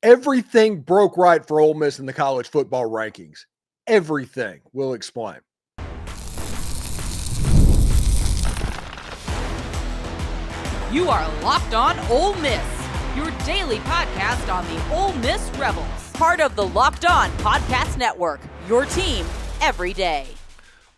Everything broke right for Ole Miss in the college football rankings. Everything. We'll explain. You are Locked On Ole Miss, your daily podcast on the Ole Miss Rebels. Part of the Locked On Podcast Network, your team every day.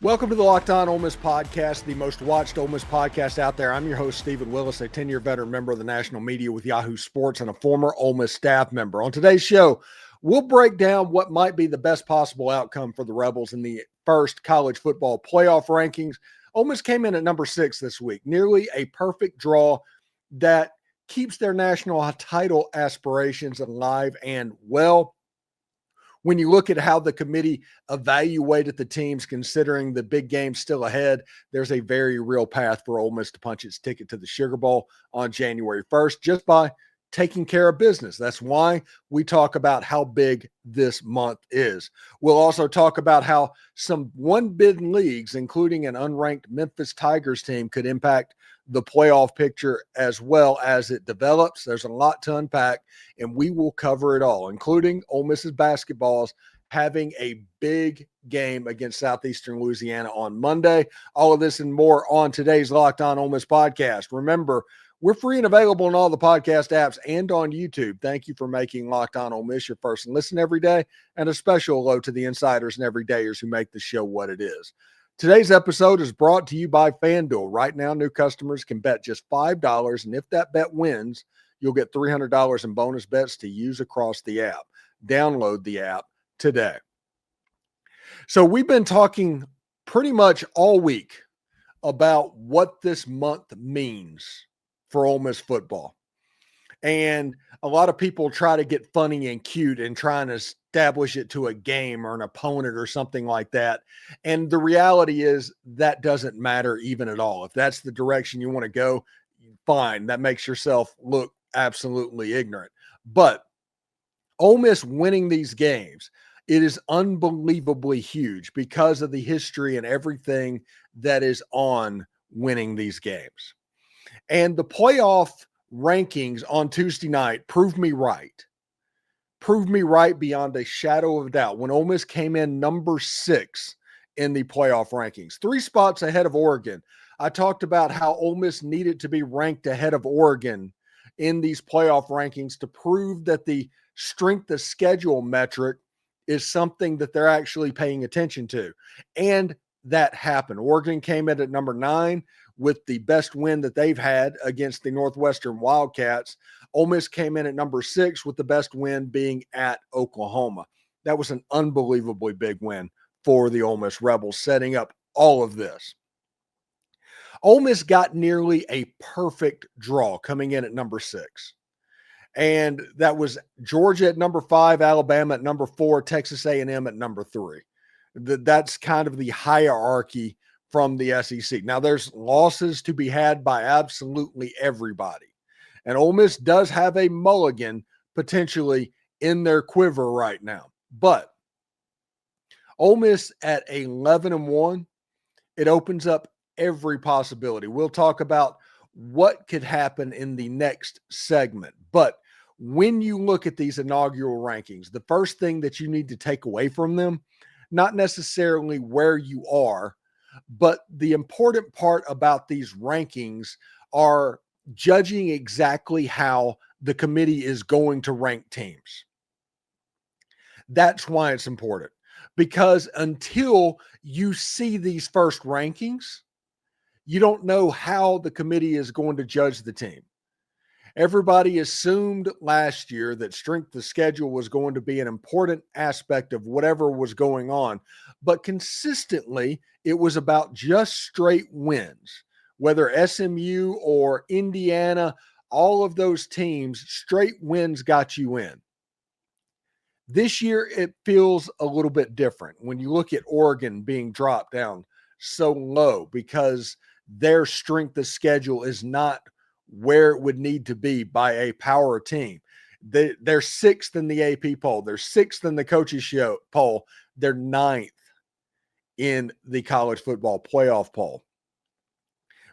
Welcome to the Locked On Ole Miss podcast, the most watched Ole Miss podcast out there. I'm your host, Steven Willis, a 10-year veteran member of the national media with Yahoo Sports and a former Ole Miss staff member. On today's show, we'll break down what might be the best possible outcome for the Rebels in the first college football playoff rankings. Ole Miss came in at number 6 this week, nearly a perfect draw that keeps their national title aspirations alive and well. When you look at how the committee evaluated the teams, considering the big game still ahead, there's a very real path for Ole Miss to punch its ticket to the Sugar Bowl on January 1st just by taking care of business. That's why we talk about how big this month is. We'll also talk about how some one-bid leagues, including an unranked Memphis Tigers team, could impact the playoff picture as well as it develops. There's a lot to unpack, and we will cover it all, including Ole Miss's basketballs having a big game against Southeastern Louisiana on Monday. All of this and more on today's Locked On Ole Miss podcast. Remember, we're free and available on all the podcast apps and on YouTube. Thank you for making Locked On Ole Miss your first listen every day, and a special hello to the insiders and everydayers who make the show what it is. Today's episode is brought to you by FanDuel. Right now, new customers can bet just $5, and if that bet wins, you'll get $300 in bonus bets to use across the app. Download the app today. So we've been talking pretty much all week about what this month means for Ole Miss football. And a lot of people try to get funny and cute and trying to establish it to a game or an opponent or something like that. And the reality is that doesn't matter even at all. If that's the direction you want to go, fine. That makes yourself look absolutely ignorant. But Ole Miss winning these games, it is unbelievably huge because of the history and everything that is on winning these games. And the playoff rankings on Tuesday night proved me right. Proved me right beyond a shadow of a doubt when Ole Miss came in number 6 in the playoff rankings, 3 spots ahead of Oregon. I talked about how Ole Miss needed to be ranked ahead of Oregon in these playoff rankings to prove that the strength of schedule metric is something that they're actually paying attention to. And that happened. Oregon came in at number 9 with the best win that they've had against the Northwestern Wildcats. Ole Miss came in at number 6 with the best win being at Oklahoma. That was an unbelievably big win for the Ole Miss Rebels, setting up all of this. Ole Miss got nearly a perfect draw coming in at number 6. And that was Georgia at number 5, Alabama at number 4, Texas A&M at number 3. That's kind of the hierarchy from the SEC. Now, there's losses to be had by absolutely everybody. And Ole Miss does have a mulligan potentially in their quiver right now. But Ole Miss at 11-1, it opens up every possibility. We'll talk about what could happen in the next segment. But when you look at these inaugural rankings, the first thing that you need to take away from them, not necessarily where you are, but the important part about these rankings are judging exactly how the committee is going to rank teams. That's why it's important, because until you see these first rankings, you don't know how the committee is going to judge the team. Everybody assumed last year that strength of schedule was going to be an important aspect of whatever was going on, but consistently it was about just straight wins. Whether SMU or Indiana, all of those teams, straight wins got you in. This year, it feels a little bit different when you look at Oregon being dropped down so low because their strength of schedule is not where it would need to be by a power team. They're 6th in the AP poll. They're 6th in the coaches show poll. They're 9th in the college football playoff poll.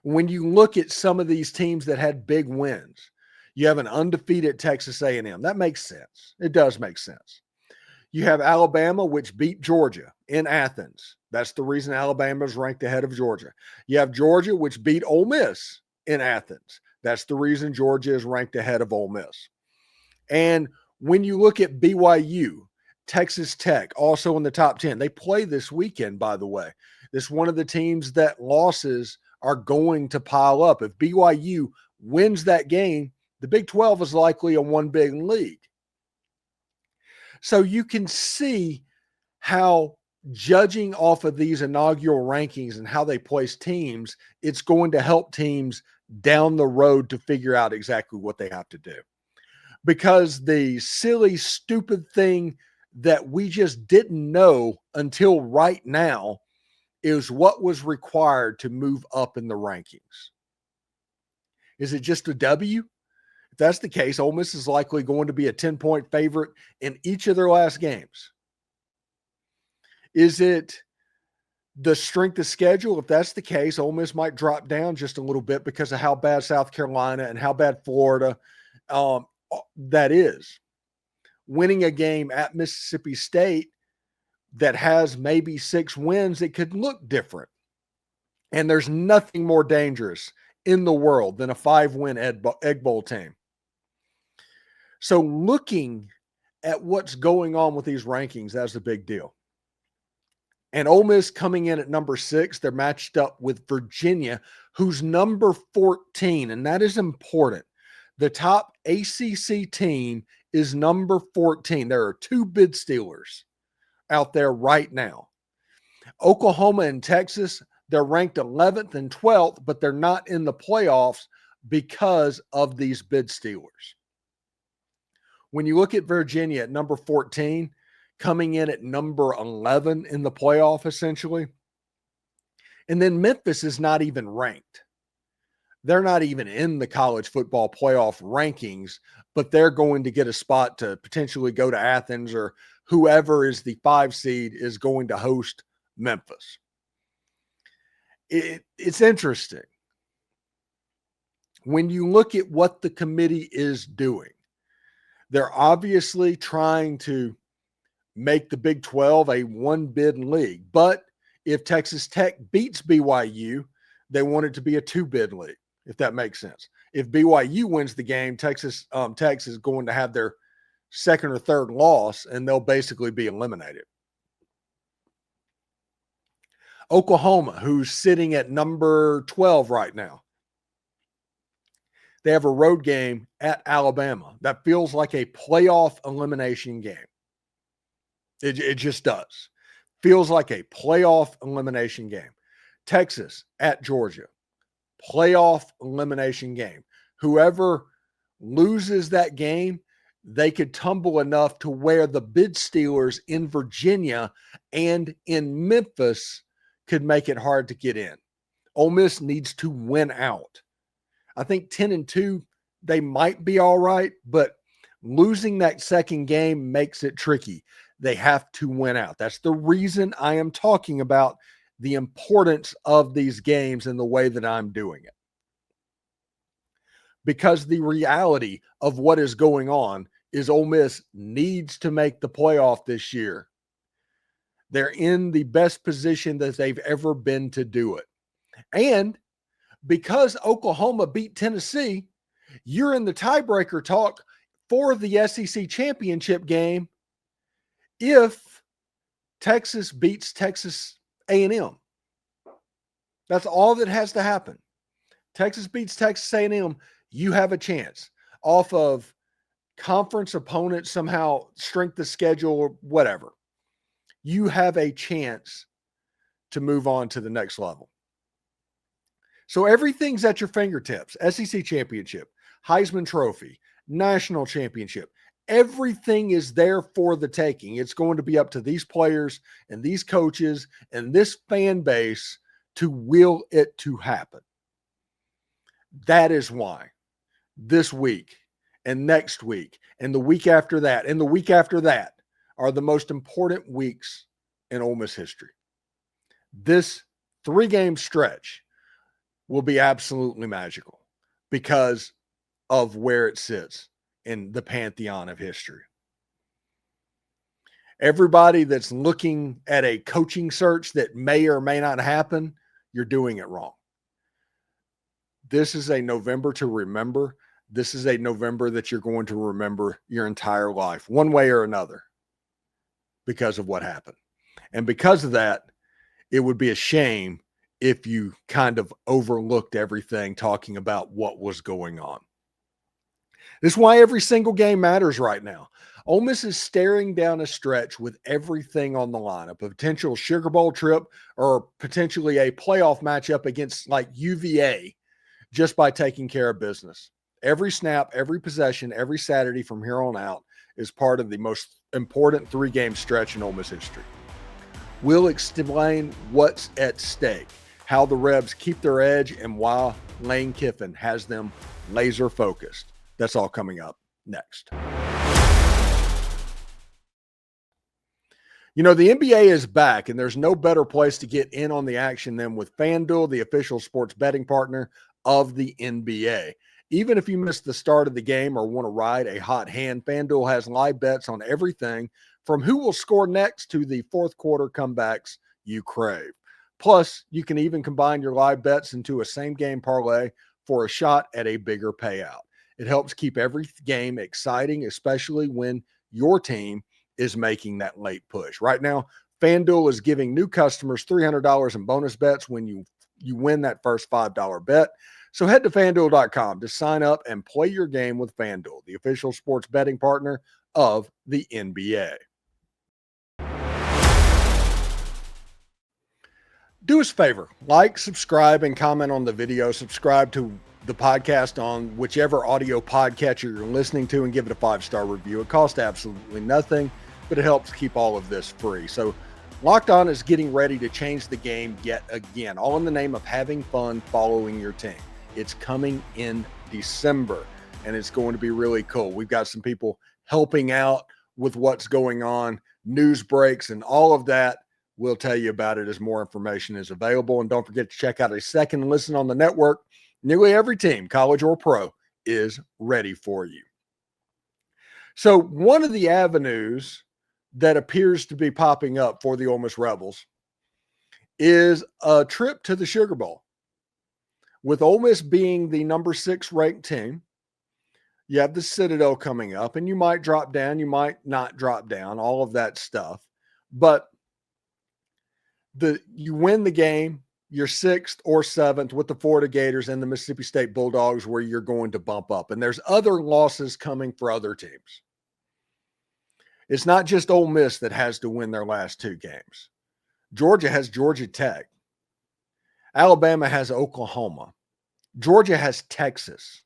When you look at some of these teams that had big wins, You have an undefeated Texas A&M. That makes sense. It does make sense. You have Alabama, which beat Georgia in Athens. That's the reason Alabama is ranked ahead of Georgia. You have Georgia, which beat Ole Miss in Athens. That's the reason Georgia is ranked ahead of Ole Miss. And when you look at BYU, Texas Tech, also in the top 10, they play this weekend, by the way. This is one of the teams that losses are going to pile up. If BYU wins that game, the Big 12 is likely a one big league. So you can see how judging off of these inaugural rankings and how they place teams, it's going to help teams down the road to figure out exactly what they have to do. Because the silly, stupid thing that we just didn't know until right now is what was required to move up in the rankings. Is it just a W? If that's the case, Ole Miss is likely going to be a 10-point favorite in each of their last games. Is it the strength of schedule? If that's the case, Ole Miss might drop down just a little bit because of how bad South Carolina and how bad Florida that is. Winning a game at Mississippi State that has maybe 6 wins, it could look different. And there's nothing more dangerous in the world than a 5-win Egg Bowl team. So looking at what's going on with these rankings, that's a big deal. And Ole Miss coming in at number 6, they're matched up with Virginia, who's number 14, and that is important. The top ACC team is number 14. There are 2 bid stealers out there right now. Oklahoma and Texas, they're ranked 11th and 12th, but they're not in the playoffs because of these bid stealers. When you look at Virginia at number 14, coming in at number 11 in the playoff, essentially, and then Memphis is not even ranked. They're not even in the college football playoff rankings, but they're going to get a spot to potentially go to Athens, or whoever is the 5 seed is going to host Memphis. It's interesting. When you look at what the committee is doing, they're obviously trying to make the Big 12 a one-bid league. But if Texas Tech beats BYU, they want it to be a 2-bid league, if that makes sense. If BYU wins the game, Texas Tech is going to have their second or third loss, and they'll basically be eliminated. Oklahoma, who's sitting at number 12 right now, they have a road game at Alabama that feels like a playoff elimination game. It just does. Feels like a playoff elimination game. Texas at Georgia, playoff elimination game. Whoever loses that game, they could tumble enough to where the bid stealers in Virginia and in Memphis could make it hard to get in. Ole Miss needs to win out. I think 10-2, they might be all right, but losing that second game makes it tricky. They have to win out. That's the reason I am talking about the importance of these games and the way that I'm doing it. Because the reality of what is going on is Ole Miss needs to make the playoff this year. They're in the best position that they've ever been to do it. And because Oklahoma beat Tennessee, you're in the tiebreaker talk for the SEC championship game if Texas beats Texas A&M. That's all that has to happen. Texas beats Texas A&M, you have a chance. Off of conference opponents, somehow strength of schedule or whatever. You have a chance to move on to the next level. So everything's at your fingertips. SEC championship, Heisman Trophy, national championship. Everything is there for the taking. It's going to be up to these players and these coaches and this fan base to will it to happen. That is why this week and next week and the week after that and the week after that are the most important weeks in Ole Miss history. This 3-game stretch will be absolutely magical because of where it sits in the pantheon of history. Everybody that's looking at a coaching search that may or may not happen, you're doing it wrong. This is a November to remember. This is a November that you're going to remember your entire life, one way or another, because of what happened. And because of that, it would be a shame if you kind of overlooked everything talking about what was going on. This is why every single game matters right now. Ole Miss is staring down a stretch with everything on the line, a potential Sugar Bowl trip or potentially a playoff matchup against like UVA just by taking care of business. Every snap, every possession, every Saturday from here on out is part of the most important 3-game stretch in Ole Miss history. We'll explain what's at stake, how the Rebs keep their edge, and why Lane Kiffin has them laser focused. That's all coming up next. You know, the NBA is back, and there's no better place to get in on the action than with FanDuel, the official sports betting partner of the NBA. Even if you missed the start of the game or want to ride a hot hand, FanDuel has live bets on everything from who will score next to the fourth quarter comebacks you crave. Plus, you can even combine your live bets into a same-game parlay for a shot at a bigger payout. It helps keep every game exciting, especially when your team is making that late push. Right now, FanDuel is giving new customers $300 in bonus bets when you win that first $5 bet. So head to FanDuel.com to sign up and play your game with FanDuel, the official sports betting partner of the NBA. Do us a favor, like, subscribe, and comment on the video. Subscribe to the podcast on whichever audio podcatcher you're listening to and give it a 5-star review. It costs absolutely nothing, but it helps keep all of this free. So Locked On is getting ready to change the game yet again, all in the name of having fun following your team. It's coming in December, and it's going to be really cool. We've got some people helping out with what's going on, news breaks, and all of that. We'll tell you about it as more information is available. And don't forget to check out a second listen on the network. Nearly every team, college or pro, is ready for you. So one of the avenues that appears to be popping up for the Ole Miss Rebels is a trip to the Sugar Bowl. With Ole Miss being the number 6 ranked team, you have the Citadel coming up, and you might drop down, you might not drop down, all of that stuff. But you win the game, you're 6th or 7th with the Florida Gators and the Mississippi State Bulldogs, where you're going to bump up. And there's other losses coming for other teams. It's not just Ole Miss that has to win their last 2 games. Georgia has Georgia Tech. Alabama has Oklahoma. Georgia has Texas.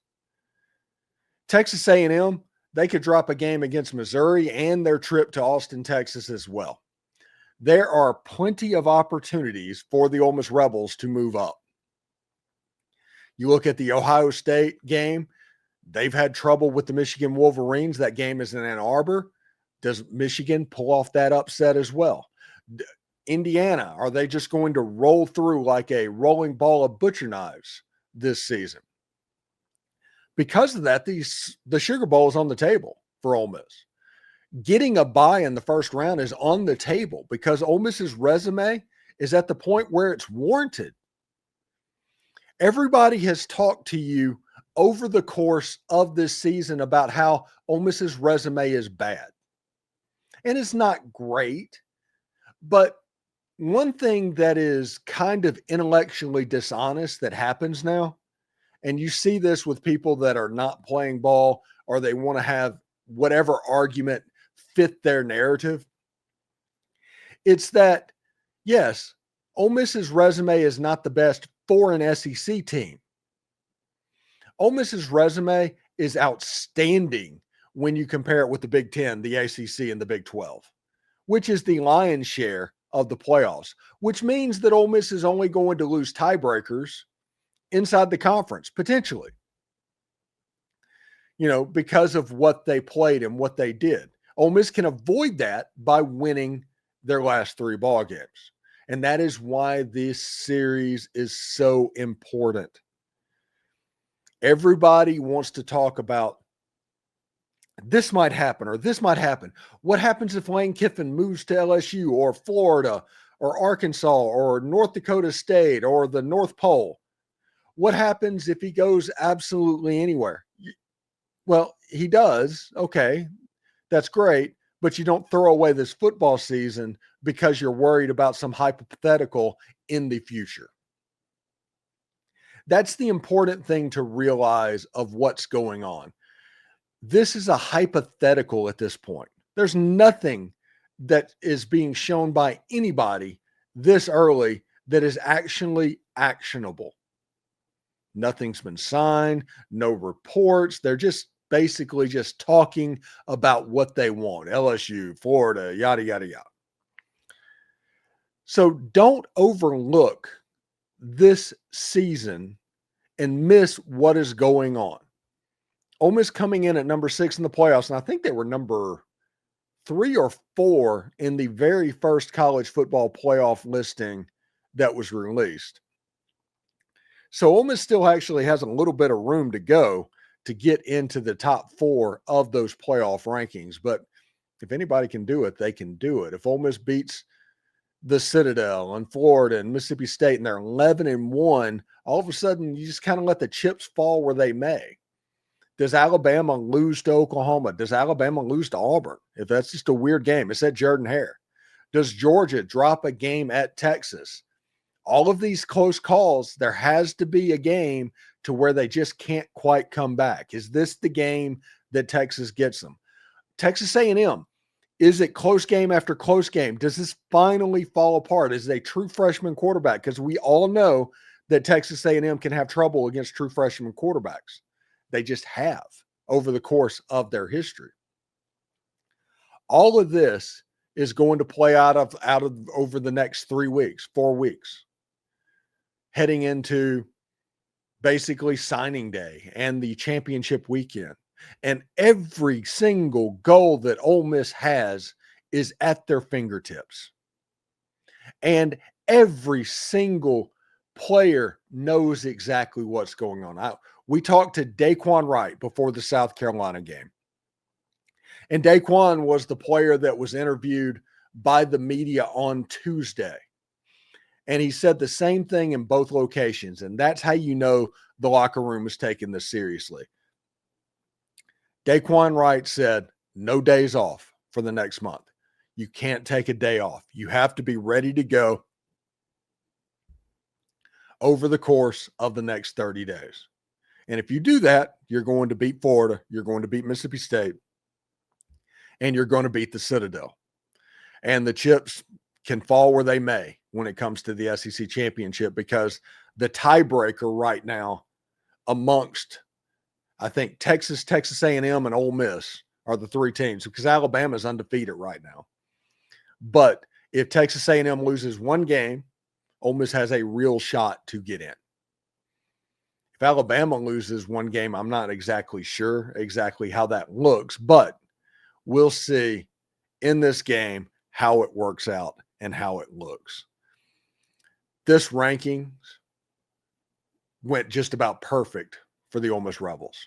Texas A&M, they could drop a game against Missouri and their trip to Austin, Texas as well. There are plenty of opportunities for the Ole Miss Rebels to move up. You look at the Ohio State game, they've had trouble with the Michigan Wolverines. That game is in Ann Arbor. Does Michigan pull off that upset as well? Indiana, are they just going to roll through like a rolling ball of butcher knives this season? Because of that, the Sugar Bowl is on the table for Ole Miss. Getting a bye in the first round is on the table because Ole Miss's resume is at the point where it's warranted. Everybody has talked to you over the course of this season about how Ole Miss's resume is bad. And it's not great, but one thing that is kind of intellectually dishonest that happens now, and you see this with people that are not playing ball or they want to have whatever argument fit their narrative, it's that, yes, Ole Miss's resume is not the best for an SEC team. Ole Miss's resume is outstanding when you compare it with the Big Ten, the ACC, and the Big 12, which is the lion's share of the playoffs, which means that Ole Miss is only going to lose tiebreakers inside the conference, potentially, because of what they played and what they did. Ole Miss can avoid that by winning their last 3 ball games. And that is why this series is so important. Everybody wants to talk about this might happen or this might happen. What happens if Lane Kiffin moves to LSU or Florida or Arkansas or North Dakota State or the North Pole? What happens if he goes absolutely anywhere? Well, he does. Okay, that's great. But you don't throw away this football season because you're worried about some hypothetical in the future. That's the important thing to realize of what's going on. This is a hypothetical at this point. There's nothing that is being shown by anybody this early that is actually actionable. Nothing's been signed, no reports. They're just basically just talking about what they want. LSU, Florida, yada, yada, yada. So don't overlook this season and miss what is going on. Ole Miss coming in at number 6 in the playoffs, and I think they were number 3 or 4 in the very first college football playoff listing that was released. So Ole Miss still actually has a little bit of room to go to get into the top 4 of those playoff rankings. But if anybody can do it, they can do it. If Ole Miss beats the Citadel and Florida and Mississippi State and they're 11-1, all of a sudden you just kind of let the chips fall where they may. Does Alabama lose to Oklahoma? Does Alabama lose to Auburn? If that's just a weird game, it's at Jordan-Hare. Does Georgia drop a game at Texas? All of these close calls, there has to be a game to where they just can't quite come back. Is this the game that Texas gets them? Texas A&M, is it close game after close game? Does this finally fall apart? Is it a true freshman quarterback? Because we all know that Texas A&M can have trouble against true freshman quarterbacks. They just have over the course of their history. All of this is going to play out of over the next 3 weeks, 4 weeks, heading into basically signing day and the championship weekend. And every single goal that Ole Miss has is at their fingertips. And every single player knows exactly what's going on. We talked to Daquan Wright before the South Carolina game. And Daquan was the player that was interviewed by the media on Tuesday. And he said the same thing in both locations. And that's how you know the locker room is taking this seriously. Daquan Wright said, no days off for the next month. You can't take a day off. You have to be ready to go over the course of the next 30 days. And if you do that, you're going to beat Florida, you're going to beat Mississippi State, and you're going to beat the Citadel. And the chips can fall where they may when it comes to the SEC championship, because the tiebreaker right now amongst, I think, Texas A&M, and Ole Miss are the 3 teams, because Alabama is undefeated right now. But if Texas A&M loses one game, Ole Miss has a real shot to get in. If Alabama loses one game, I'm not exactly sure exactly how that looks, but we'll see in this game how it works out and how it looks. This rankings went just about perfect for the Ole Miss Rebels.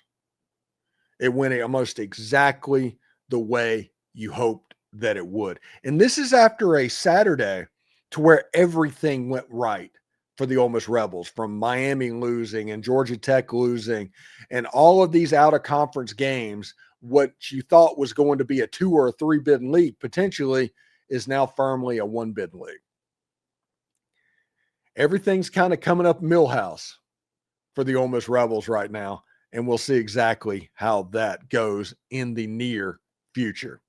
It went almost exactly the way you hoped that it would. And this is after a Saturday to where everything went right for the Ole Miss Rebels, from Miami losing and Georgia Tech losing and all of these out-of-conference games. What you thought was going to be a 2 or a 3 bid league potentially is now firmly a 1 bid league. Everything's kind of coming up Millhouse for the Ole Miss Rebels right now, and we'll see exactly how that goes in the near future.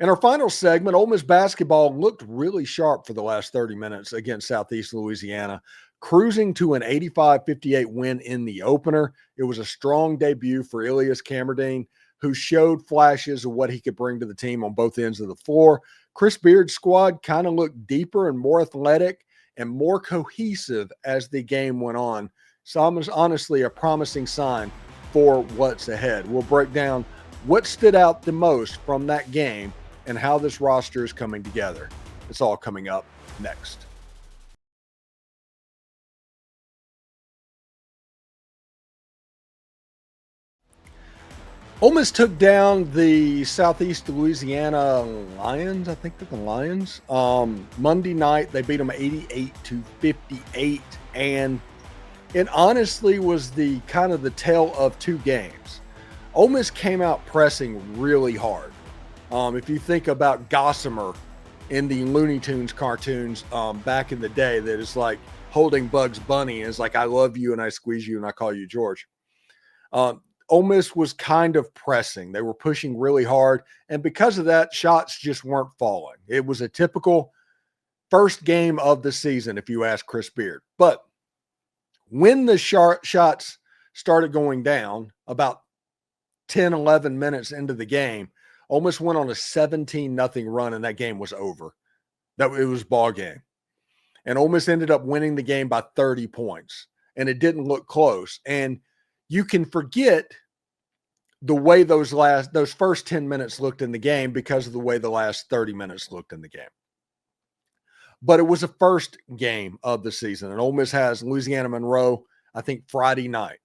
In our final segment, Ole Miss basketball looked really sharp for the last 30 minutes against Southeast Louisiana, cruising to an 85-58 win in the opener. It was a strong debut for Ilias Kamerdine, who showed flashes of what he could bring to the team on both ends of the floor. Chris Beard's squad kind of looked deeper and more athletic and more cohesive as the game went on. So it was honestly a promising sign for what's ahead. We'll break down what stood out the most from that game and how this roster is coming together. It's all coming up next. Ole Miss took down the Southeast Louisiana Lions. I think they're the Lions. Monday night, they beat them 88-58. And it honestly was the kind of the tale of two games. Ole Miss came out pressing really hard. If you think about Gossamer in the Looney Tunes cartoons back in the day, that is like holding Bugs Bunny and it's like, I love you and I squeeze you and I call you George. Ole Miss was kind of pressing. They were pushing really hard. And because of that, shots just weren't falling. It was a typical first game of the season, if you ask Chris Beard. But when the shots started going down about 10, 11 minutes into the game, Ole Miss went on a 17-0 run, and that game was over. It was ball game. And Ole Miss ended up winning the game by 30 points. And it didn't look close. And you can forget the way those first 10 minutes looked in the game because of the way the last 30 minutes looked in the game. But it was a first game of the season, and Ole Miss has Louisiana Monroe, I think, Friday night.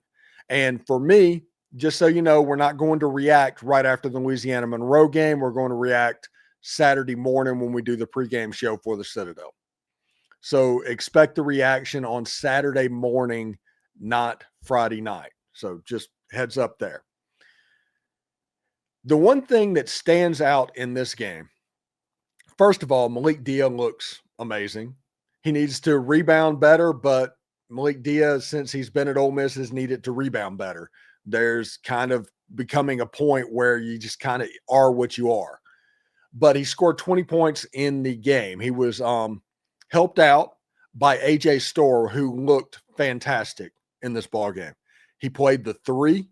And for me, just so you know, we're not going to react right after the Louisiana Monroe game. We're going to react Saturday morning when we do the pregame show for the Citadel. So expect the reaction on Saturday morning, not Friday night. So just heads up there. The one thing that stands out in this game, first of all, Malik Dia looks amazing. He needs to rebound better, but Malik Dia, since he's been at Ole Miss, has needed to rebound better. There's kind of becoming a point where you just kind of are what you are. But he scored 20 points in the game. He was helped out by A.J. Storr, who looked fantastic in this ball game. He played the three,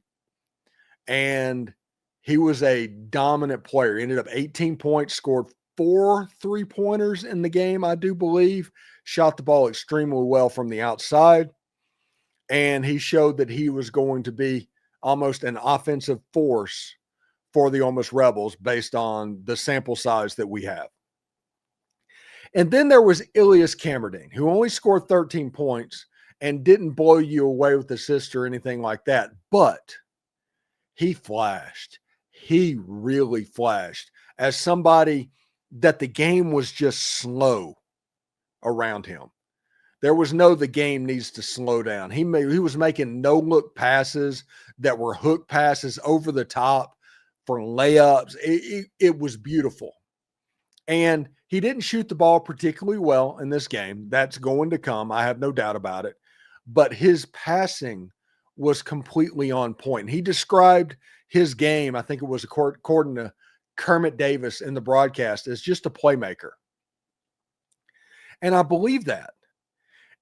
and he was a dominant player. He ended up 18 points, scored 4 3-pointers in the game, I do believe. Shot the ball extremely well from the outside. And he showed that he was going to be almost an offensive force for the Ole Miss Rebels based on the sample size that we have. And then there was Ilias Kamerdine, who only scored 13 points and didn't blow you away with assists or anything like that. But he flashed. He really flashed as somebody that the game was just slow around him. There was the game needs to slow down. He was making no-look passes that were hook passes over the top for layups. It was beautiful. And he didn't shoot the ball particularly well in this game. That's going to come. I have no doubt about it. But his passing was completely on point. He described his game, I think it was according to Kermit Davis in the broadcast, as just a playmaker. And I believe that.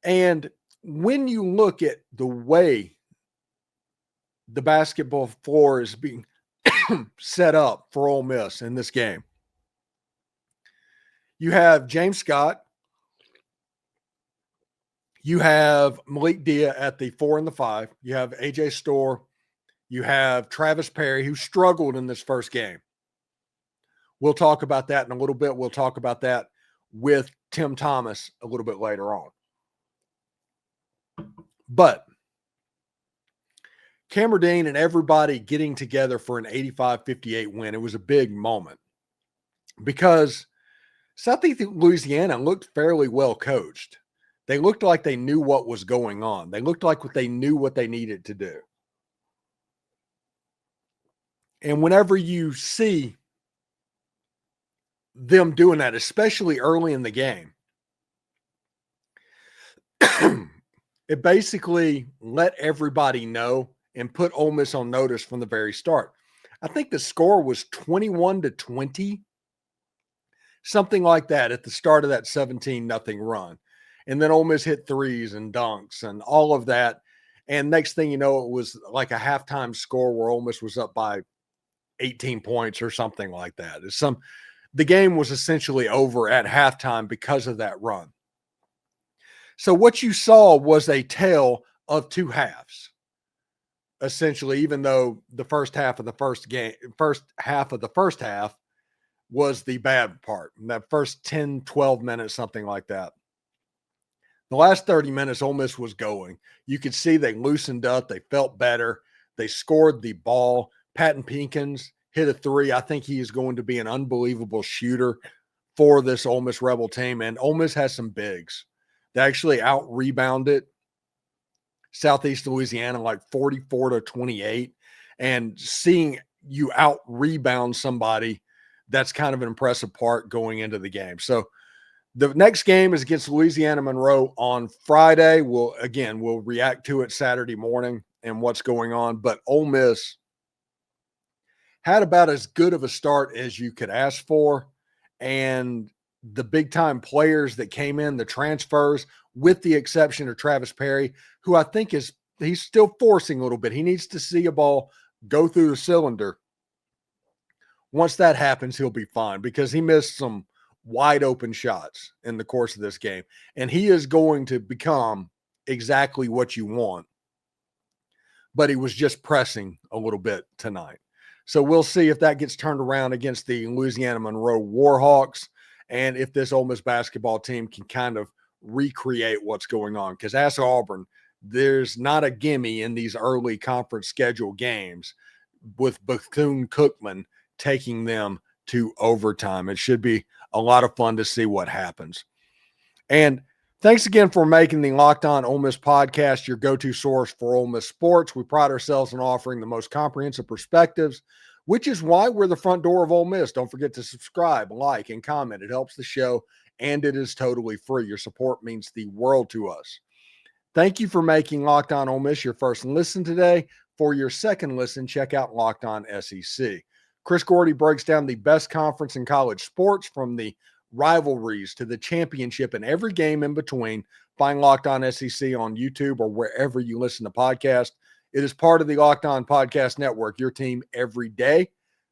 And when you look at the way the basketball floor is being set up for Ole Miss in this game, you have James Scott, you have Malik Dia at the 4 and the 5, you have A.J. Storr, you have Travis Perry, who struggled in this first game. We'll talk about that in a little bit. We'll talk about that with Tim Thomas a little bit later on. But Kamerdine and everybody getting together for an 85-58 win, it was a big moment because Southeast Louisiana looked fairly well coached. They looked like they knew what was going on. They looked like they knew what they needed to do. And whenever you see them doing that, especially early in the game, it basically let everybody know and put Ole Miss on notice from the very start. I think the score was 21-20, something like that at the start of that 17-0 run. And then Ole Miss hit threes and dunks and all of that. And next thing you know, it was like a halftime score where Ole Miss was up by 18 points or something like that. The game was essentially over at halftime because of that run. So what you saw was a tale of two halves, essentially, even though the first half of the first half was the bad part. And that first 10, 12 minutes, something like that. The last 30 minutes, Ole Miss was going. You could see they loosened up. They felt better. They scored the ball. Patton Pinkins hit a three. I think he is going to be an unbelievable shooter for this Ole Miss Rebel team. And Ole Miss has some bigs. They actually out-rebounded Southeast Louisiana like 44-28. And seeing you out-rebound somebody, that's kind of an impressive part going into the game. So the next game is against Louisiana Monroe on Friday. We'll react to it Saturday morning and what's going on. But Ole Miss had about as good of a start as you could ask for. And the big-time players that came in, the transfers, with the exception of Travis Perry, who I think he's still forcing a little bit. He needs to see a ball go through the cylinder. Once that happens, he'll be fine because he missed some wide open shots in the course of this game. And he is going to become exactly what you want. But he was just pressing a little bit tonight. So we'll see if that gets turned around against the Louisiana Monroe Warhawks and if this Ole Miss basketball team can kind of recreate what's going on. Because as Auburn, there's not a gimme in these early conference schedule games with Bethune-Cookman taking them to overtime. It should be a lot of fun to see what happens. And thanks again for making the Locked On Ole Miss podcast your go-to source for Ole Miss sports. We pride ourselves in offering the most comprehensive perspectives, which is why we're the front door of Ole Miss. Don't forget to subscribe, like, and comment. It helps the show, and it is totally free. Your support means the world to us. Thank you for making Locked On Ole Miss your first listen today. For your second listen, check out Locked On SEC. Chris Gordy breaks down the best conference in college sports, from the rivalries to the championship and every game in between. Find Locked On SEC on YouTube or wherever you listen to podcasts. It is part of the Locked On Podcast Network, your team every day.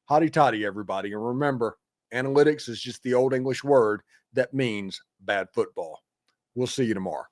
Hotty toddy, everybody. And remember, analytics is just the old English word that means bad football. We'll see you tomorrow.